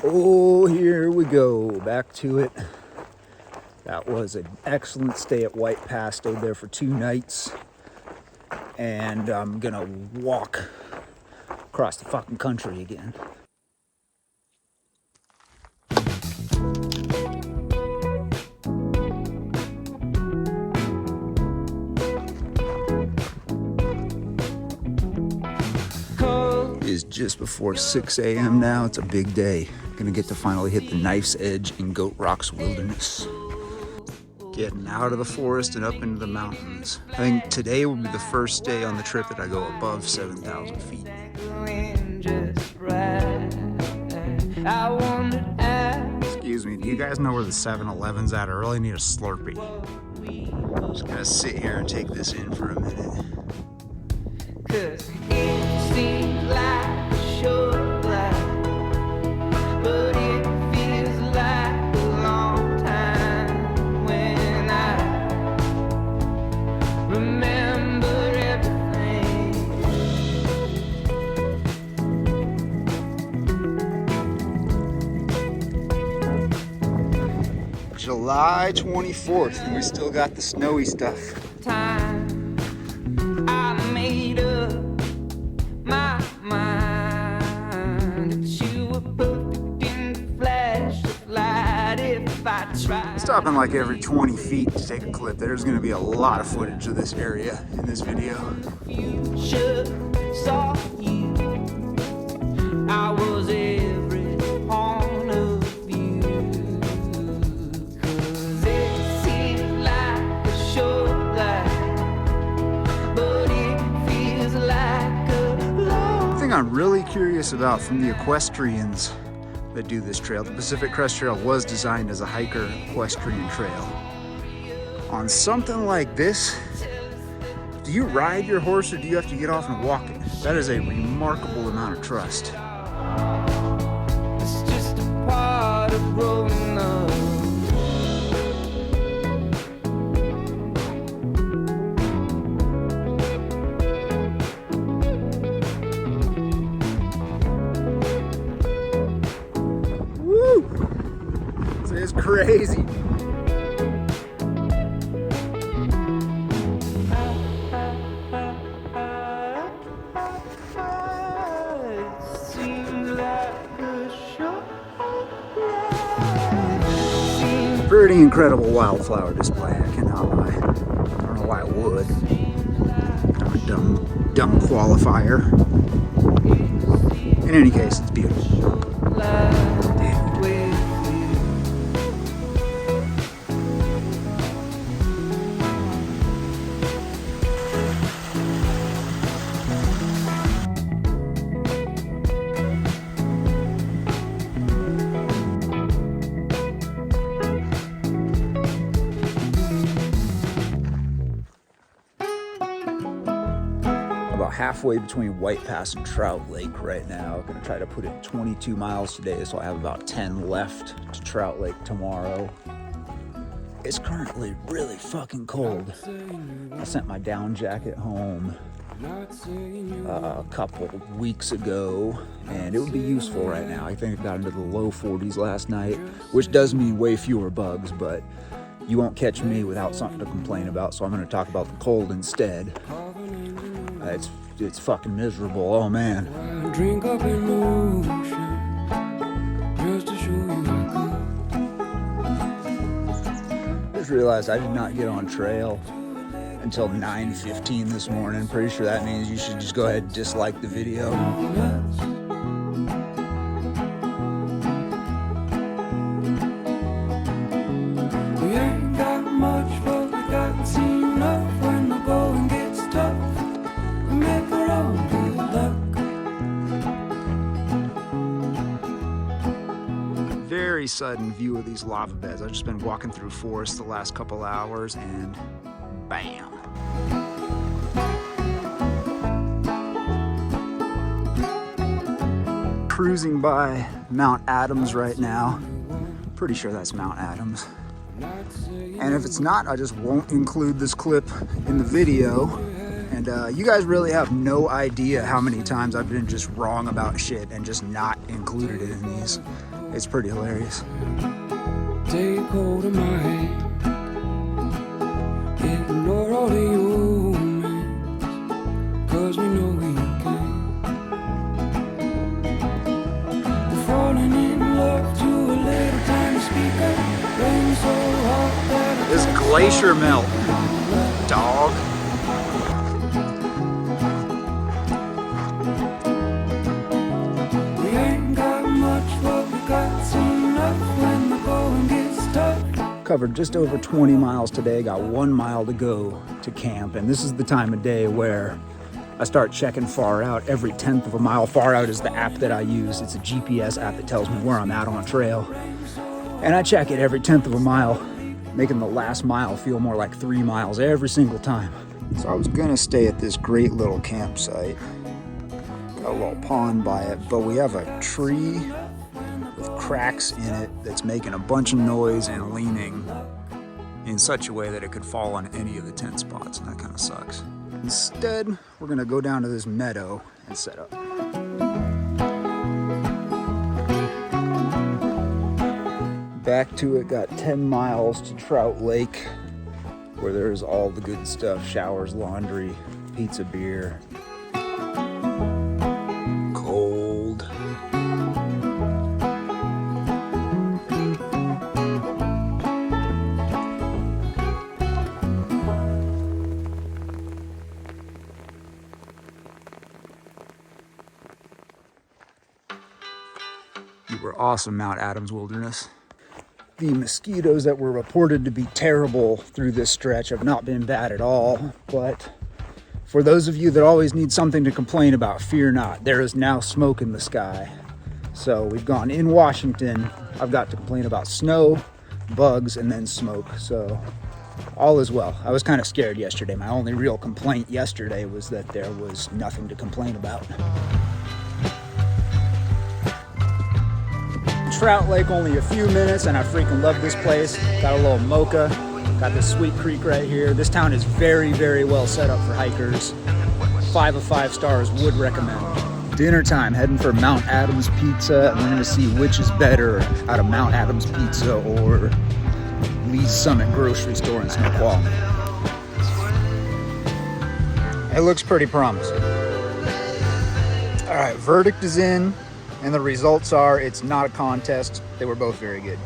Oh, here we go, back to it. That was an excellent stay at White Pass. Stayed there for 2 nights. And I'm gonna walk across the fucking country again. Is just before 6 a.m. now. It's a big day. Gonna get to finally hit the Knife's Edge in Goat Rock's wilderness. Getting out of the forest and up into the mountains. I think today will be the first day on the trip that I go above 7,000 feet. Excuse me, do you guys know where the 7-Eleven's at? I really need a Slurpee. I'm just gonna sit here and take this in for a minute. Cause it seems like a short life, but it feels like a long time when I remember everything. July 24th, and we still got the snowy stuff. Time I made up my mind that you were perfect in the flash of light if I tried. Stopping like every 20 feet to take a clip. There's going to be a lot of footage of this area in this video. Future saw you. I was every pawn of you. 'Cause it seems like a short life, but it feels like a long. The thing I'm really curious about from the equestrians that do this trail, the Pacific Crest Trail was designed as a hiker equestrian trail. On something like this, do you ride your horse or do you have to get off and walk it? That is a remarkable amount of trust. It's just a part of growing up. Woo! This is crazy. Pretty incredible wildflower display, I cannot lie. I don't know why I would. I'm a dumb qualifier. In any case, it's beautiful. About halfway between White Pass and Trout Lake right now. I'm gonna try to put in 22 miles today, so I have about 10 left to Trout Lake tomorrow. It's currently really fucking cold. I sent my down jacket home a couple weeks ago, and it would be useful right now. I think it got into the low 40s last night, which does mean way fewer bugs, but you won't catch me without something to complain about, so I'm gonna talk about the cold instead. It's fucking miserable, oh man. Drink up emotion, just to show you I just realized I did not get on trail until 9:15 this morning. Pretty sure that means you should just go ahead and dislike the video. We ain't got much, but we got seen enough when the going gets tough. We make our own good luck. Very sudden view of these lava beds. I've just been walking through forest the last couple hours and bam. Cruising by Mount Adams right now. Pretty sure that's Mount Adams. And if it's not, I just won't include this clip in the video. And you guys really have no idea how many times I've been just wrong about shit and just not included it in these. It's pretty hilarious. Take hold of my hand. Ignore all the omens, 'cause we know we can. We're falling in love to a little tiny speaker. Rain so hot that This glacier melt, dog. we ain't got much, but we got enough when the going gets tough. Covered just over 20 miles today, got 1 mile to go to camp, and this is the time of day where I start checking Far Out every 10th of a mile. Far Out is the app that I use. It's a GPS app that tells me where I'm at on a trail, and I check it every 10th of a mile, making the last mile feel more like 3 miles every single time. So I was gonna stay at this great little campsite. Got a little pond by it, but we have a tree with cracks in it that's making a bunch of noise and leaning in such a way that it could fall on any of the tent spots, and that kind of sucks. Instead, we're gonna go down to this meadow and set up. Back to it, got 10 miles to Trout Lake, where there's all the good stuff: showers, laundry, pizza, beer. Cold. You were awesome, Mount Adams Wilderness. The mosquitoes that were reported to be terrible through this stretch have not been bad at all, but for those of you that always need something to complain about, fear not. There is now smoke in the sky. So we've gone in Washington. I've got to complain about snow, bugs, and then smoke. So all is well. I was kind of scared yesterday. My only real complaint yesterday was that there was nothing to complain about. Trout Lake, only a few minutes, and I freaking love this place. Got a little mocha, got this sweet creek right here. This town is very, very well set up for hikers. 5 of 5 stars, would recommend. Dinner time, heading for Mount Adams Pizza, and we're gonna see which is better out of Mount Adams Pizza or Lee's Summit grocery store in Snoqualmie. It looks pretty promising. All right, verdict is in. And the results are, it's not a contest. They were both very good.